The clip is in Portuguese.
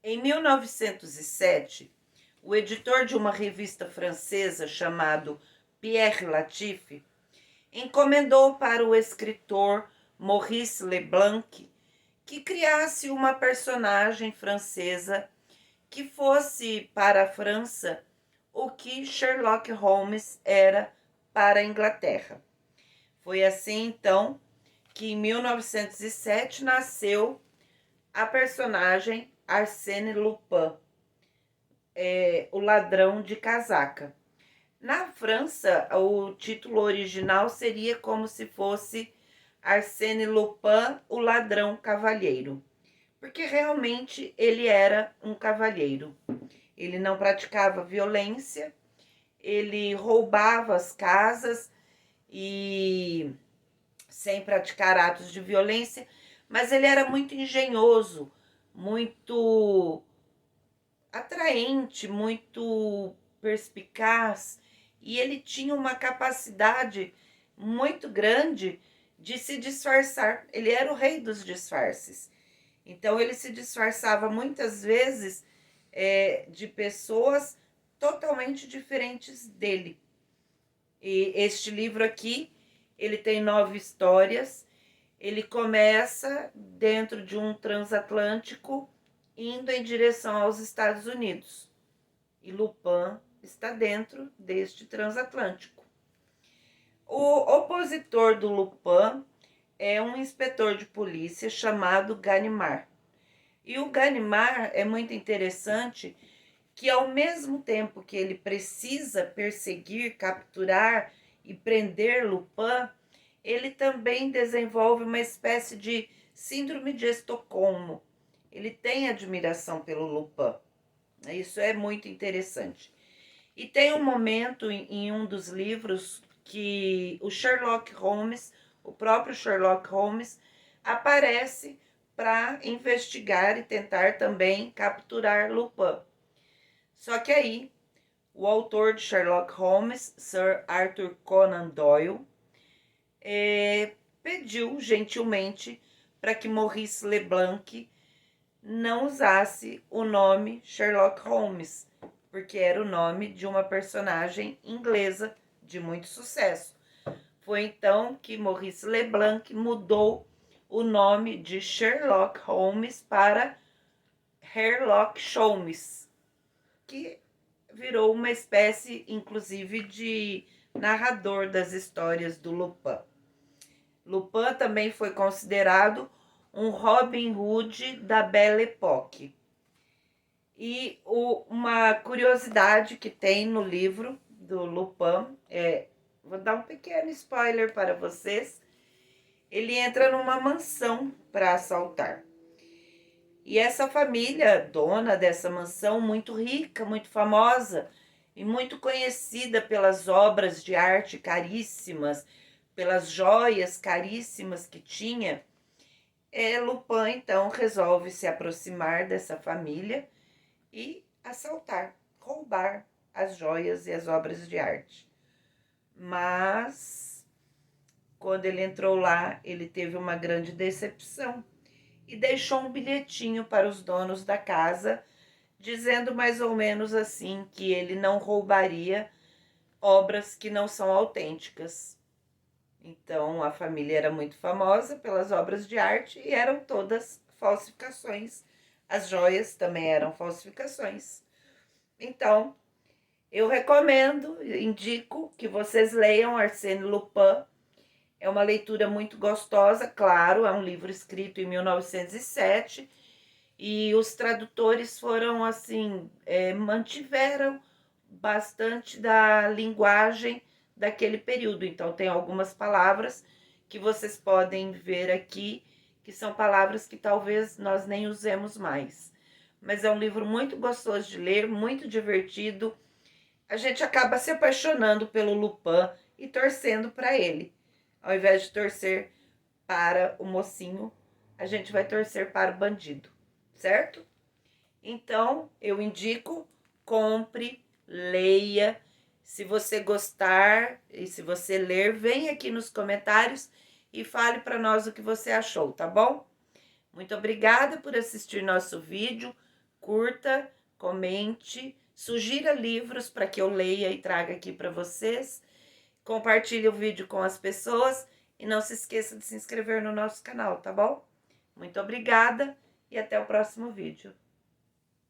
Em 1907, o editor de uma revista francesa chamado Pierre Latif encomendou para o escritor Maurice Leblanc que criasse uma personagem francesa que fosse para a França o que Sherlock Holmes era para a Inglaterra. Foi assim, então, que em 1907 nasceu a personagem Arsène Lupin, o ladrão de casaca. Na França, o título original seria como se fosse Arsène Lupin, o ladrão cavalheiro, porque realmente ele era um cavalheiro. Ele não praticava violência, ele roubava as casas e sem praticar atos de violência, mas ele era muito engenhoso, muito atraente, muito perspicaz, e ele tinha uma capacidade muito grande de se disfarçar. Ele era o rei dos disfarces. Então ele se disfarçava muitas vezes de pessoas totalmente diferentes dele. E este livro aqui, ele tem 9 histórias. Ele começa dentro de um transatlântico indo em direção aos Estados Unidos. E Lupin está dentro deste transatlântico. O opositor do Lupin é um inspetor de polícia chamado Ganimard. E o Ganimard é muito interessante que, ao mesmo tempo que ele precisa perseguir, capturar e prender Lupin, ele também desenvolve uma espécie de síndrome de Estocolmo. Ele tem admiração pelo Lupin. Isso é muito interessante. E tem um momento em um dos livros que o Sherlock Holmes, o próprio Sherlock Holmes, aparece para investigar e tentar também capturar Lupin. Só que aí, o autor de Sherlock Holmes, Sir Arthur Conan Doyle, pediu gentilmente para que Maurice Leblanc não usasse o nome Sherlock Holmes, porque era o nome de uma personagem inglesa de muito sucesso. Foi então que Maurice Leblanc mudou o nome de Sherlock Holmes para Sherlock Holmes, que virou uma espécie, inclusive, de narrador das histórias do Lupin. Lupin também foi considerado um Robin Hood da Belle Époque. E uma curiosidade que tem no livro do Lupin, vou dar um pequeno spoiler para vocês, ele entra numa mansão para assaltar. E essa família, dona dessa mansão, muito rica, muito famosa e muito conhecida pelas obras de arte caríssimas, pelas joias caríssimas que tinha, Lupin então resolve se aproximar dessa família e assaltar, roubar as joias e as obras de arte. Mas, quando ele entrou lá, ele teve uma grande decepção e deixou um bilhetinho para os donos da casa, dizendo mais ou menos assim que ele não roubaria obras que não são autênticas. Então, a família era muito famosa pelas obras de arte e eram todas falsificações. As joias também eram falsificações. Então, eu recomendo, indico que vocês leiam Arsène Lupin. É uma leitura muito gostosa, claro, é um livro escrito em 1907 e os tradutores foram assim, mantiveram bastante da linguagem daquele período. Então, tem algumas palavras que vocês podem ver aqui, que são palavras que talvez nós nem usemos mais. Mas é um livro muito gostoso de ler, muito divertido. A gente acaba se apaixonando pelo Lupin e torcendo para ele. Ao invés de torcer para o mocinho, a gente vai torcer para o bandido, certo? Então, eu indico, compre, leia. Se você gostar e se você ler, vem aqui nos comentários e fale para nós o que você achou, tá bom? Muito obrigada por assistir nosso vídeo. curta, comente, sugira livros para que eu leia e traga aqui para vocês. Compartilhe o vídeo com as pessoas e não se esqueça de se inscrever no nosso canal, tá bom? Muito obrigada e até o próximo vídeo.